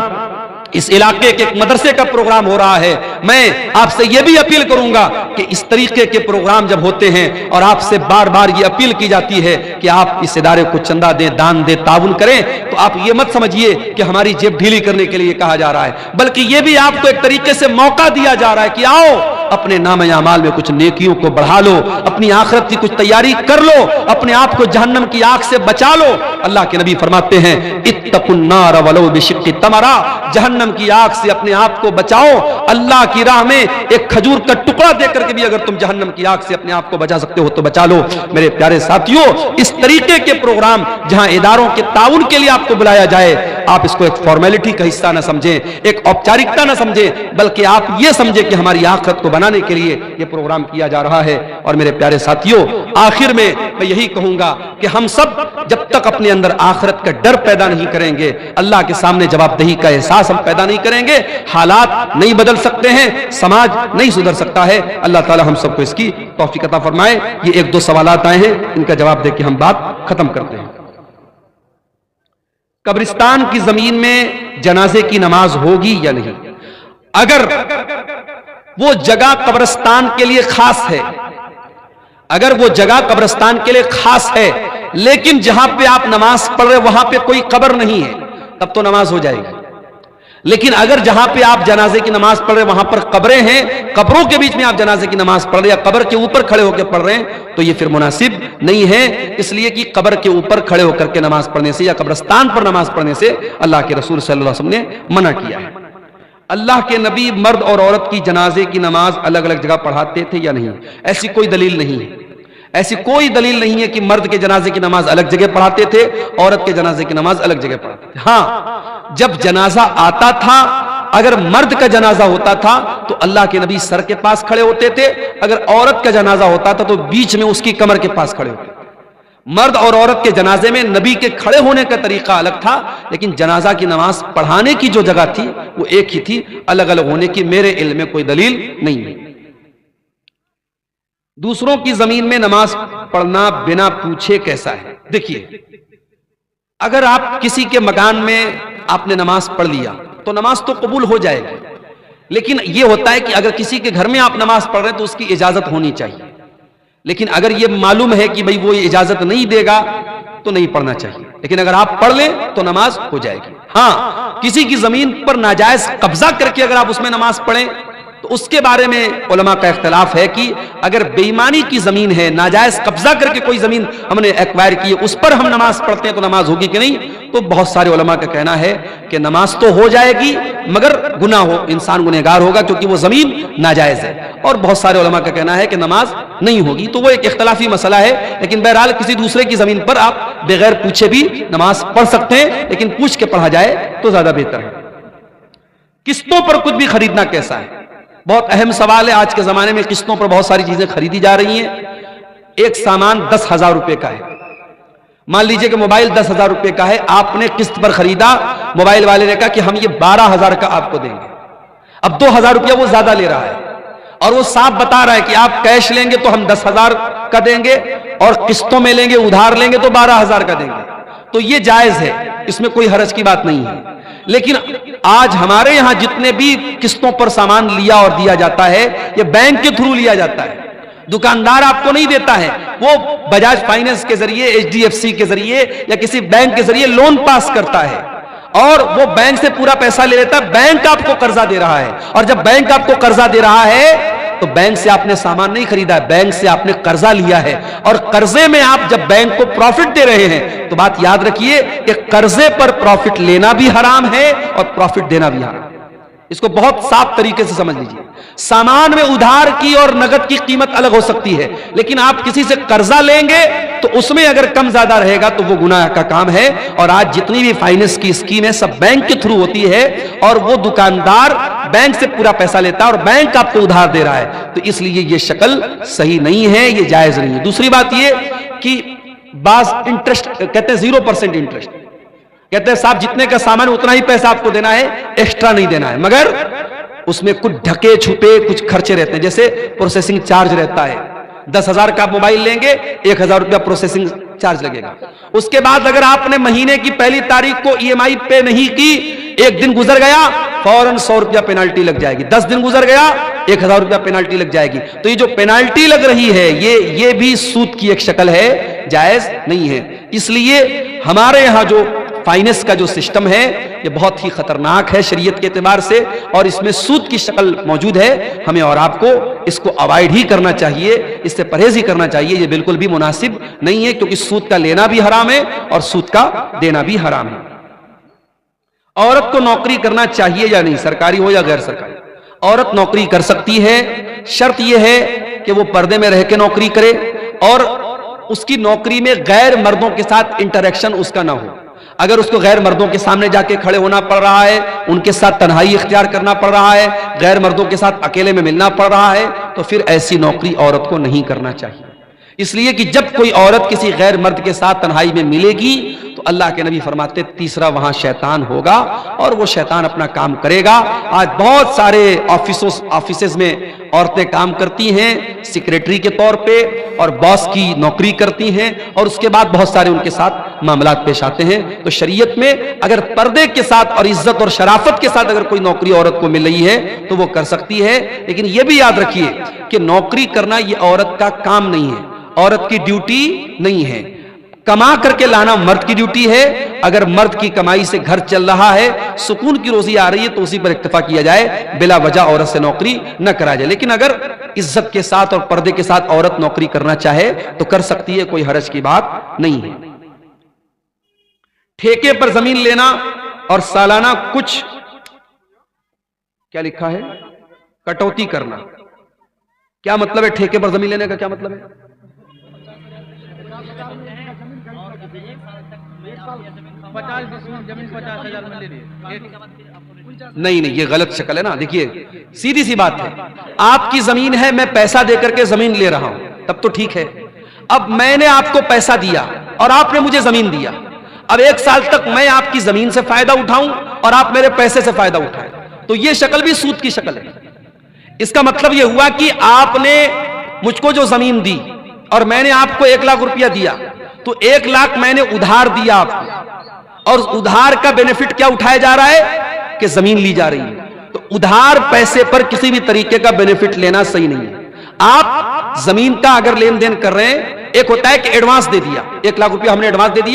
اس علاقے کے ایک مدرسے کا پروگرام ہو رہا ہے۔ میں آپ سے یہ بھی اپیل کروں گا کہ اس طریقے کے پروگرام جب ہوتے ہیں اور آپ سے بار بار یہ اپیل کی جاتی ہے کہ آپ اس ادارے کو چندہ دیں، دان دیں، تعاون کریں، تو آپ یہ مت سمجھیے کہ ہماری جیب ڈھیلی کرنے کے لیے کہا جا رہا ہے، بلکہ یہ بھی آپ کو ایک طریقے سے موقع دیا جا رہا ہے کہ آؤ اپنے نام اعمال میں کچھ نیکیوں کو بڑھا لو، اپنی آخرت کی کچھ تیاری کر لو، اپنے آپ کو جہنم کی آگ سے بچا لو۔ اللہ کے نبی فرماتے ہیں اتقوا النار ولو بشق تمرہ، جہنم کی آگ سے اپنے آپ کو بچاؤ، اللہ کی راہ میں ایک کھجور کا ٹکڑا دے کر کے بھی اگر تم جہنم کی آگ سے اپنے آپ کو بچا سکتے ہو تو بچا لو۔ میرے پیارے ساتھیوں، اس طریقے کے پروگرام جہاں اداروں کے تعاون کے لیے آپ کو بلایا جائے، آپ اس کو ایک فارمیلٹی کا حصہ نہ سمجھیں، ایک اوپچارکتا نہ سمجھیں، بلکہ آپ یہ سمجھیں کہ ہماری آخرت کو بنانے کے لیے یہ پروگرام کیا جا رہا ہے۔ اور میرے پیارے ساتھیوں، آخر میں میں یہی کہوں گا کہ ہم سب جب تک اپنے اندر آخرت کا ڈر پیدا نہیں کریں گے، اللہ کے سامنے جواب دہی کا احساس ہم پیدا نہیں کریں گے، حالات نہیں بدل سکتے ہیں، سماج نہیں سدھر سکتا ہے۔ اللہ تعالی ہم سب کو اس کی توفیق عطا فرمائے۔ یہ 1-2 سوالات آئے ہیں، ان کا جواب دے کے ہم بات ختم کرتے ہیں۔ قبرستان کی زمین میں جنازے کی نماز ہوگی یا نہیں؟ اگر وہ جگہ قبرستان کے لیے خاص ہے، اگر وہ جگہ قبرستان کے لیے خاص ہے لیکن جہاں پہ آپ نماز پڑھ رہے وہاں پہ کوئی قبر نہیں ہے، تب تو نماز ہو جائے گی۔ لیکن اگر جہاں پہ آپ جنازے کی نماز پڑھ رہے وہاں پر قبریں ہیں، قبروں کے بیچ میں آپ جنازے کی نماز پڑھ رہے یا قبر کے اوپر کھڑے ہو کے پڑھ رہے ہیں، تو یہ پھر مناسب نہیں ہے، اس لیے کہ قبر کے اوپر کھڑے ہو کر کے نماز پڑھنے سے یا قبرستان پر نماز پڑھنے سے اللہ کے رسول صلی اللہ علیہ وسلم نے منع کیا ہے۔ اللہ کے نبی مرد اور عورت کی جنازے کی نماز الگ الگ جگہ پڑھاتے تھے یا نہیں؟ ایسی کوئی دلیل نہیں ہے، ایسی کوئی دلیل نہیں ہے کہ مرد کے جنازے کی نماز الگ جگہ پڑھاتے تھے، عورت کے جنازے کی نماز الگ جگہ پڑھاتے تھے۔ ہاں، جب جنازہ آتا تھا، اگر مرد کا جنازہ ہوتا تھا تو اللہ کے نبی سر کے پاس کھڑے ہوتے تھے، اگر عورت کا جنازہ ہوتا تھا تو بیچ میں اس کی کمر کے پاس کھڑے ہوتے تھے۔ مرد اور عورت کے جنازے میں نبی کے کھڑے ہونے کا طریقہ الگ تھا، لیکن جنازہ کی نماز پڑھانے کی جو جگہ تھی وہ ایک ہی تھی، الگ الگ ہونے کی میرے علم میں کوئی دلیل نہیں ہے۔ دوسروں کی زمین میں نماز پڑھنا بنا پوچھے کیسا ہے؟ دیکھیے، اگر آپ کسی کے مکان میں آپ نے نماز پڑھ لیا تو نماز تو قبول ہو جائے گی، لیکن یہ ہوتا ہے کہ اگر کسی کے گھر میں آپ نماز پڑھ رہے ہیں تو اس کی اجازت ہونی چاہیے، لیکن اگر یہ معلوم ہے کہ بھئی وہ اجازت نہیں دے گا تو نہیں پڑھنا چاہیے، لیکن اگر آپ پڑھ لیں تو نماز ہو جائے گی۔ ہاں، کسی کی زمین پر ناجائز قبضہ کر کے اگر آپ اس میں نماز پڑھیں تو اس کے بارے میں علماء کا اختلاف ہے کہ اگر بے ایمانی کی زمین ہے, ناجائز قبضہ کر کے کوئی زمین ہم نے ایکوائر کی ہے, اس پر ہم نماز پڑھتے ہیں تو نماز ہوگی کہ نہیں؟ تو بہت سارے علماء کا کہنا ہے کہ نماز تو ہو جائے گی مگر گناہ ہو, انسان گنہگار ہوگا کیونکہ وہ زمین ناجائز ہے. اور بہت سارے علماء کا کہنا ہے کہ نماز نہیں ہوگی. تو وہ ایک اختلافی مسئلہ ہے, لیکن بہرحال کسی دوسرے کی زمین پر آپ بغیر پوچھے بھی نماز پڑھ سکتے ہیں, لیکن پوچھ کے پڑھا جائے تو زیادہ بہتر ہے. قسطوں پر کچھ بھی خریدنا کیسا ہے؟ بہت اہم سوال ہے. آج کے زمانے میں قسطوں پر بہت ساری چیزیں خریدی جا رہی ہیں. ایک سامان 10,000 روپے کا ہے, مان لیجئے کہ موبائل 10,000 روپے کا ہے, آپ نے قسط پر خریدا, موبائل والے نے کہا کہ ہم یہ 12,000 کا آپ کو دیں گے. اب 2,000 روپیہ وہ زیادہ لے رہا ہے اور وہ صاف بتا رہا ہے کہ آپ کیش لیں گے تو ہم 10,000 کا دیں گے اور قسطوں میں لیں گے, ادھار لیں گے تو 12,000 کا دیں گے. تو یہ جائز ہے, اس میں کوئی حرج کی بات نہیں ہے. لیکن آج ہمارے یہاں جتنے بھی قسطوں پر سامان لیا اور دیا جاتا ہے یہ بینک کے تھرو لیا جاتا ہے. دکاندار آپ کو نہیں دیتا ہے, وہ بجاج فائنانس کے ذریعے, HDFC کے ذریعے یا کسی بینک کے ذریعے لون پاس کرتا ہے اور وہ بینک سے پورا پیسہ لے لیتا ہے. بینک آپ کو قرضہ دے رہا ہے, اور جب بینک آپ کو قرضہ دے رہا ہے تو بینک سے آپ نے سامان نہیں خریدا ہے, بینک سے آپ نے قرضہ لیا ہے. اور قرضے میں آپ جب بینک کو پروفٹ دے رہے ہیں تو بات یاد رکھیے کہ قرضے پر پروفٹ لینا بھی حرام ہے اور پروفٹ دینا بھی حرام ہے. اس کو بہت صاف طریقے سے سمجھ لیجیے. سامان میں ادھار کی اور نقد کی قیمت الگ ہو سکتی ہے, لیکن آپ کسی سے قرضہ لیں گے تو اس میں اگر کم زیادہ رہے گا تو وہ گناہ کا کام ہے. اور آج جتنی بھی فائنانس کی اسکیم ہے سب بینک کے تھرو ہوتی ہے اور وہ دکاندار بینک سے پورا پیسہ لیتا ہے اور بینک آپ کو ادھار دے رہا ہے. تو اس لیے یہ شکل صحیح نہیں ہے, یہ جائز نہیں ہے. دوسری بات یہ کہ بعض انٹرسٹ کہتے ہیں 0% انٹرسٹ, کہتے ہیں صاحب جتنے کا سامان اتنا ہی پیسہ آپ کو دینا ہے, ایکسٹرا نہیں دینا ہے. مگر اس میں کچھ ڈھکے چھپے کچھ خرچے رہتے ہیں, جیسے پروسیسنگ چارج رہتا ہے. 10,000 کا موبائل لیں گے 1,000 روپیہ پروسیسنگ چارج لگے گا. اس کے بعد اگر آپ نے مہینے کی پہلی تاریخ کو EMI پے نہیں کی, ایک دن گزر گیا فوراً 100 روپیہ پینالٹی لگ جائے گی. 10 دن گزر گیا 1,000 روپیہ پینالٹی لگ جائے گی. تو یہ جو پینالٹی لگ رہی ہے یہ بھی سود کی ایک شکل ہے, جائز نہیں ہے. اس لیے ہمارے یہاں جو فائنانس کا جو سسٹم ہے یہ بہت ہی خطرناک ہے شریعت کے اعتبار سے, اور اس میں سود کی شکل موجود ہے. ہمیں اور آپ کو اس کو اوائڈ ہی کرنا چاہیے, اس سے پرہیز ہی کرنا چاہیے. یہ بالکل بھی مناسب نہیں ہے, کیونکہ سود کا لینا بھی حرام ہے اور سود کا دینا بھی حرام ہے. عورت کو نوکری کرنا چاہیے یا نہیں, سرکاری ہو یا غیر سرکاری؟ عورت نوکری کر سکتی ہے, شرط یہ ہے کہ وہ پردے میں رہ کے نوکری کرے اور اس کی نوکری میں غیر مردوں کے ساتھ انٹریکشن اس کا نہ ہو. اگر اس کو غیر مردوں کے سامنے جا کے کھڑے ہونا پڑ رہا ہے, ان کے ساتھ تنہائی اختیار کرنا پڑ رہا ہے, غیر مردوں کے ساتھ اکیلے میں ملنا پڑ رہا ہے, تو پھر ایسی نوکری عورت کو نہیں کرنا چاہیے. اس لیے کہ جب کوئی عورت کسی غیر مرد کے ساتھ تنہائی میں ملے گی تو اللہ کے نبی فرماتے تیسرا وہاں شیطان ہوگا اور وہ شیطان اپنا کام کرے گا. آج بہت سارے آفیسز میں عورتیں کام کرتی ہیں سیکریٹری کے طور پہ اور باس کی نوکری کرتی ہیں, اور اس کے بعد بہت سارے ان کے ساتھ معاملات پیش آتے ہیں. تو شریعت میں اگر پردے کے ساتھ اور عزت اور شرافت کے ساتھ اگر کوئی نوکری عورت کو مل رہی ہے تو وہ کر سکتی ہے. لیکن یہ بھی یاد رکھیے کہ نوکری کرنا یہ عورت کا کام نہیں ہے, عورت کی ڈیوٹی نہیں ہے. کما کر کے لانا مرد کی ڈیوٹی ہے. اگر مرد کی کمائی سے گھر چل رہا ہے, سکون کی روزی آ رہی ہے, تو اسی پر اکتفا کیا جائے, بلا وجہ عورت سے نوکری نہ کرا جائے. لیکن اگر عزت کے ساتھ اور پردے کے ساتھ عورت نوکری کرنا چاہے تو کر سکتی ہے, کوئی حرج کی بات نہیں ہے. ٹھیکے پر زمین لینا اور سالانہ کچھ کیا لکھا ہے کٹوتی کرنا, کیا مطلب ہے؟ ٹھیکے پر زمین لینے کا کیا مطلب ہے؟ نہیں, یہ غلط شکل ہے نا. دیکھیے سیدھی سی بات ہے, آپ کی زمین ہے, میں پیسہ دے کر کے زمین لے رہا ہوں, تب تو ٹھیک ہے. اب میں نے آپ کو پیسہ دیا اور آپ نے مجھے زمین دیا, اب 1 سال تک میں آپ کی زمین سے فائدہ اٹھاؤں اور آپ میرے پیسے سے فائدہ اٹھائیں, تو یہ شکل بھی سود کی شکل ہے. اس کا مطلب یہ ہوا کہ آپ نے مجھ کو جو زمین دی اور میں نے آپ کو 1 لاکھ روپیہ دیا, تو 1 لاکھ میں نے ادھار دیا آپ کو, اور ادھار کا بینیفٹ کیا اٹھایا جا رہا ہے کہ زمین لی جا رہی ہے. تو ادھار پیسے پر کسی بھی طریقے کا بینیفٹ لینا صحیح نہیں ہے. آپ زمین کا اگر لین دین کر رہے ہیں, ایک ہوتا ہے کہ ایڈوانس دے دیا, 1 لاکھ روپیہ ہم نے ایڈوانس دے دیا,